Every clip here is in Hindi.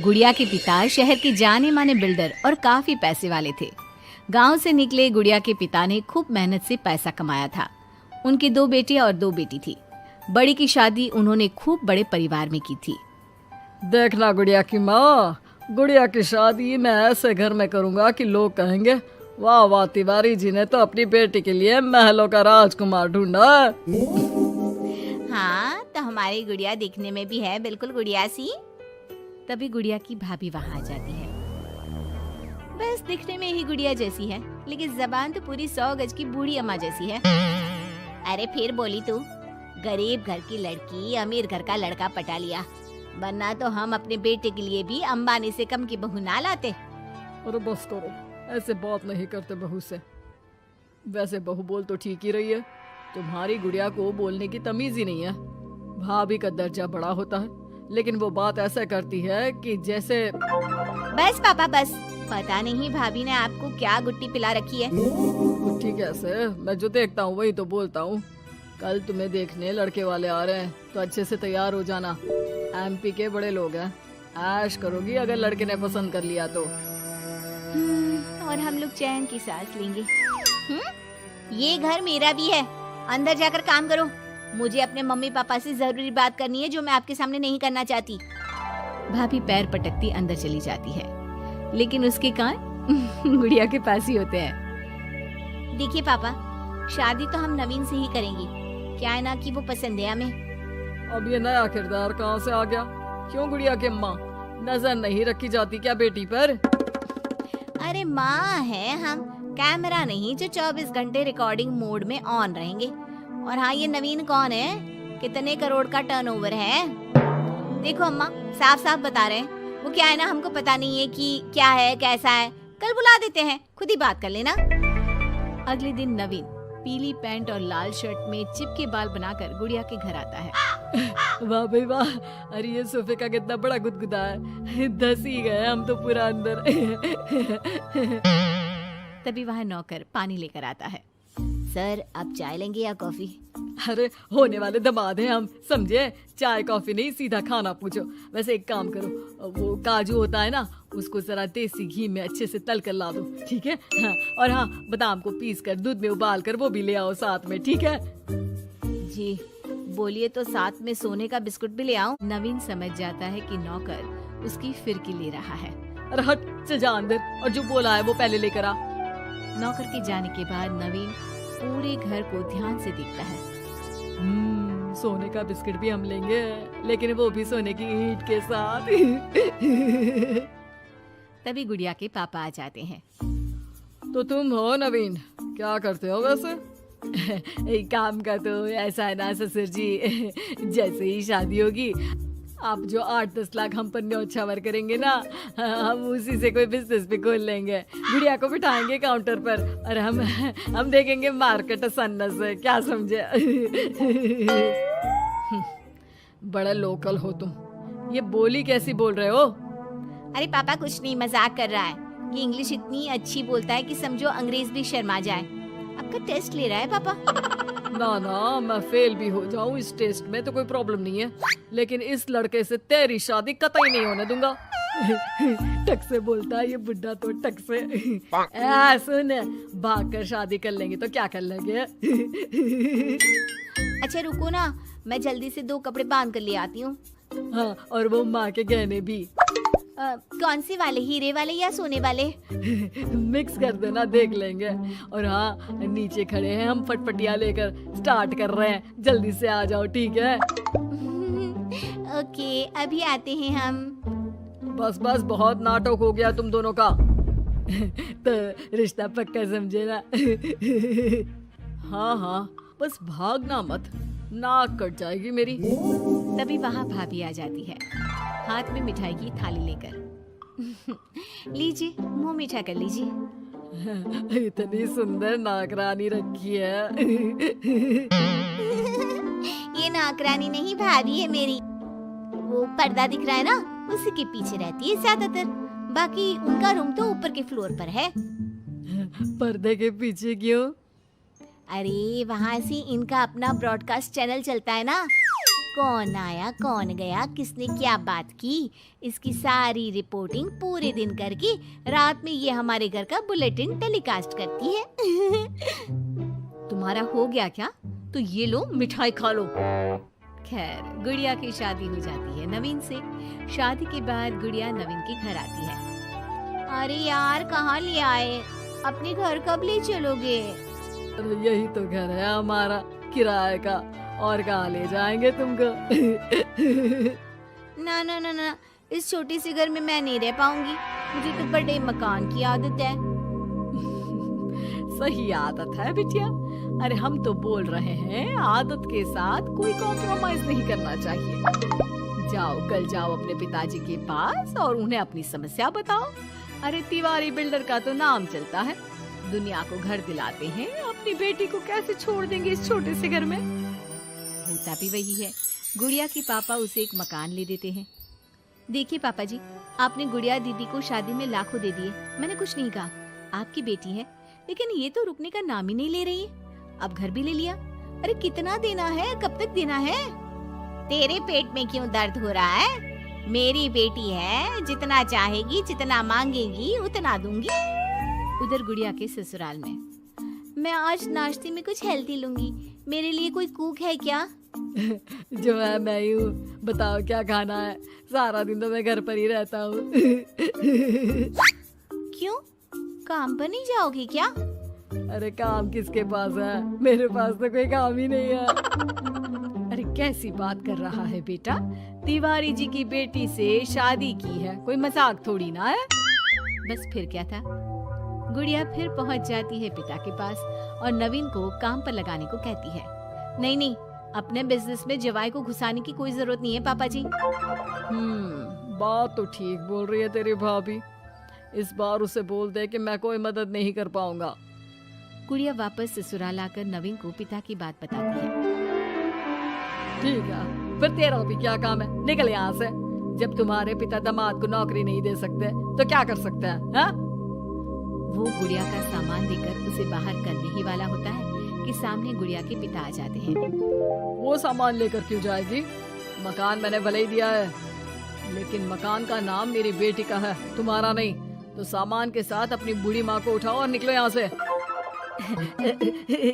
गुड़िया के पिता शहर के जाने माने बिल्डर और काफी पैसे वाले थे। गांव से निकले गुड़िया के पिता ने खूब मेहनत से पैसा कमाया था। उनकी 2 बेटे और 2 बेटी थी। बड़ी की शादी उन्होंने खूब बड़े परिवार में की थी। देखना गुड़िया की माँ, गुड़िया की शादी मैं ऐसे घर में करूंगा कि लोग कहेंगे वाह वाह, तिवारी जी ने तो अपनी बेटी के लिए महलों का राजकुमार ढूंढा। हाँ, तो हमारी गुड़िया दिखने में भी है बिल्कुल गुड़िया सी। तभी गुड़िया की भाभी वहाँ आ जाती है। बस दिखने में ही गुड़िया जैसी है, लेकिन जबान तो पूरी 100 गज की बूढ़ी अम्मा जैसी है। अरे फिर बोली तू, गरीब घर की लड़की अमीर घर का लड़का पटा लिया, वरना तो हम अपने बेटे के लिए भी अंबानी से कम की बहू ना लाते। अरे बस करो, ऐसे बात नहीं करते बहू से। वैसे बहू बोल तो ठीक ही रही है, तुम्हारी गुड़िया को बोलने की तमीज ही नहीं है। भाभी का दर्जा बड़ा होता है, लेकिन वो बात ऐसा करती है कि जैसे। बस पापा बस, पता नहीं भाभी ने आपको क्या गुट्टी पिला रखी है। गुट्टी कैसे, मैं जो देखता हूँ वही तो बोलता हूँ। कल तुम्हें देखने लड़के वाले आ रहे हैं, तो अच्छे से तैयार हो जाना। एमपी के बड़े लोग हैं, ऐश करोगी अगर लड़के ने पसंद कर लिया तो। और हम लोग चैन की सांस लेंगे। ये घर मेरा भी है, अंदर जाकर काम करो। मुझे अपने मम्मी पापा से जरूरी बात करनी है जो मैं आपके सामने नहीं करना चाहती। भाभी पैर पटकती अंदर चली जाती है, लेकिन उसके कान गुड़िया के पास ही होते हैं। देखिए पापा, शादी तो हम नवीन से ही करेंगे, क्या है ना कि वो पसंद है हमें। अब ये नया किरदार कहाँ से आ गया? क्यों गुड़िया के माँ, नजर नहीं रखी जाती क्या बेटी पर? अरे माँ है हम, कैमरा नहीं जो 24 घंटे रिकॉर्डिंग मोड में ऑन रहेंगे। और हाँ, ये नवीन कौन है, कितने करोड़ का टर्नओवर है? देखो अम्मा, साफ साफ बता रहे हैं, वो क्या है ना, हमको पता नहीं है कि क्या है कैसा है। कल बुला देते हैं, खुद ही बात कर लेना। अगले दिन नवीन पीली पैंट और लाल शर्ट में चिपके बाल बनाकर गुड़िया के घर आता है। वाह भाई वाह, अरे ये सोफे का कितना बड़ा गुदगुदा है, धस ही गए हम तो पूरा अंदर। तभी वहाँ नौकर पानी लेकर आता है। सर, आप चाय लेंगे या कॉफी? अरे होने वाले दामाद हैं हम, समझे? चाय कॉफी नहीं, सीधा खाना पूछो। वैसे एक काम करो, वो काजू होता है ना, उसको जरा देसी घी में अच्छे से तल कर ला दो, ठीक है? हाँ, और हाँ, बादाम को पीस कर दूध में उबाल कर वो भी ले आओ साथ में, ठीक है? जी बोलिए, तो साथ में सोने का बिस्कुट भी ले आओ। नवीन समझ जाता है कि नौकर उसकी फिरकी ले रहा है। अरे हट, चल जा अंदर, और जो बोला है वो पहले लेकर आ। नौकर के जाने के बाद नवीन पूरे घर को ध्यान से देखता है। सोने का बिस्किट भी हम लेंगे, लेकिन वो भी सोने की ईंट के साथ। तभी गुड़िया के पापा आ जाते हैं। तो तुम हो नवीन, क्या करते हो वैसे? एक काम का तो ऐसा है ना ससुर जी, जैसे ही शादी होगी आप जो 8-10 लाख हम पर न्योछावर करेंगे ना, हम उसी से कोई बिजनेस भी खोल लेंगे। गुड़िया को बिठाएंगे काउंटर पर और हम देखेंगे मार्केट सन्नत से, क्या समझे? बड़ा लोकल हो तुम, ये बोली कैसी बोल रहे हो? अरे पापा कुछ नहीं, मजाक कर रहा है। ये इंग्लिश इतनी अच्छी बोलता है कि समझो अंग्रेज भी शर्मा जाए। आपका टेस्ट ले रहा है पापा? ना ना, मैं फेल भी हो जाऊं इस टेस्ट में तो कोई प्रॉब्लम नहीं है, लेकिन इस लड़के से तेरी शादी कतई नहीं होने दूंगा। टक से बोलता है ये बुड्ढा तो, टक से। सुन, भाग कर शादी कर लेंगे तो क्या कर लेंगे? अच्छा रुको ना, मैं जल्दी से 2 कपड़े बांध कर ले आती हूँ। हाँ, और वो माँ के गहने भी। कौन से वाले, हीरे वाले या सोने वाले? मिक्स कर देना, देख लेंगे। और हाँ, नीचे खड़े हैं हम फटफटिया लेकर, स्टार्ट कर रहे हैं, जल्दी से आ जाओ, ठीक है? ओके, अभी आते हैं हम। बस बस, बहुत नाटक हो गया तुम दोनों का। तो रिश्ता पक्का समझे ना? हाँ हाँ, बस भागना मत, नाक कट जाएगी मेरी। तभी वहाँ भाभी आ जाती है, हाथ में मिठाई की थाली लेकर। लीजिए, मुंह मीठा कर लीजिए। इतनी सुंदर नाकरानी रखी है। ये नाकरानी नहीं, भाभी है मेरी। वो पर्दा दिख रहा है ना, उसी के पीछे रहती है ज्यादातर। बाकी उनका रूम तो ऊपर के फ्लोर पर है। पर्दे के पीछे क्यों? अरे वहाँ से इनका अपना ब्रॉडकास्ट चैनल चलता है ना, कौन आया कौन गया, किसने क्या बात की, इसकी सारी रिपोर्टिंग पूरे दिन करके रात में ये हमारे घर का बुलेटिन टेलीकास्ट करती है। तुम्हारा हो गया क्या? तो ये लो मिठाई खा लो। खैर, गुड़िया की शादी हो जाती है नवीन से। शादी के बाद गुड़िया नवीन के घर आती है। अरे यार, कहाँ ले आए? अपने घर कब ले चलोगे? अरे यही तो घर है हमारा किराए का, और कहाँ ले जाएंगे तुमको? ना ना ना ना, इस छोटी सी घर में मैं नहीं रह पाऊंगी। मुझे तो बड़े मकान की आदत है। सही आदत है बिटिया। अरे हम तो बोल रहे हैं आदत के साथ कोई कॉम्प्रोमाइज नहीं करना चाहिए। जाओ, कल जाओ अपने पिताजी के पास और उन्हें अपनी समस्या बताओ। अरे तिवारी बिल्डर का तो नाम चलता है, दुनिया को घर दिलाते हैं, अपनी बेटी को कैसे छोड़ देंगे इस छोटे से घर में? होता भी वही है। गुड़िया के पापा उसे एक मकान ले देते हैं। देखिए पापा जी, आपने गुड़िया दीदी को शादी में लाखों दे दिए, मैंने कुछ नहीं कहा। आपकी बेटी है, लेकिन ये तो रुकने का नाम ही नहीं ले रही है। अब घर भी ले लिया। अरे कितना देना है, कब तक देना है? तेरे पेट में क्यों दर्द हो रहा है? मेरी बेटी है, जितना चाहेगी जितना मांगेगी उतना दूंगी। उधर गुड़िया के ससुराल में, मैं आज नाश्ते में कुछ हेल्दी लूंगी, मेरे लिए कोई कुक है क्या? जो है मैं ही हूँ, बताओ क्या खाना है? सारा दिन तो मैं घर पर ही रहता हूँ। क्यों, काम पर नहीं जाओगी क्या? अरे काम किसके पास है? मेरे पास तो कोई काम ही नहीं है। अरे कैसी बात कर रहा है बेटा? तिवारी जी की बेटी से शादी की है, कोई मजाक थोड़ी ना है। बस फिर क्या था, गुड़िया फिर पहुंच जाती है पिता के पास और नवीन को काम पर लगाने को कहती है। नहीं नहीं, अपने बिजनेस में जवाई को घुसाने की कोई जरूरत नहीं है पापा जी। बात तो ठीक बोल रही है तेरी भाभी। इस बार उसे बोल दे कि मैं कोई मदद नहीं कर पाऊंगा। गुड़िया वापस ससुराल आकर नवीन को पिता की बात बताती है। ठीक है, फिर तेरा भी क्या काम है? निकल यहाँ से। जब तुम्हारे पिता दामाद को नौकरी नहीं दे सकते तो क्या कर सकते हैं? हाँ? वो गुड़िया का सामान देकर उसे बाहर करने ही वाला होता है कि सामने गुड़िया के पिता आ जाते हैं। वो सामान लेकर क्यों जाएगी? मकान मैंने भले ही दिया है, लेकिन मकान का नाम मेरी बेटी का है, तुम्हारा नहीं। तो सामान के साथ अपनी बूढ़ी माँ को उठाओ और निकलो यहाँ से।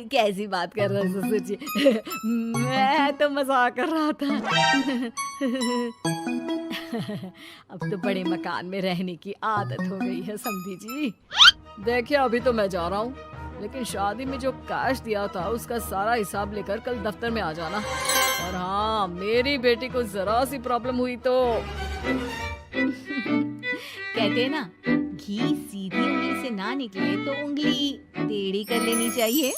कैसी बात कर रहे हैं ससुर जी? मैं तो मजाक कर रहा था। अब तो बड़े मकान में रहने की आदत हो गई है समधी जी। देखिए, अभी तो मैं जा रहा हूँ, लेकिन शादी में जो कैश दिया था उसका सारा हिसाब लेकर कल दफ्तर में आ जाना। और हाँ, मेरी बेटी को जरा सी प्रॉब्लम हुई तो कहते हैं ना, घी सीधी उंगली से ना निकले तो उंगली टेढ़ी कर लेनी चाहिए।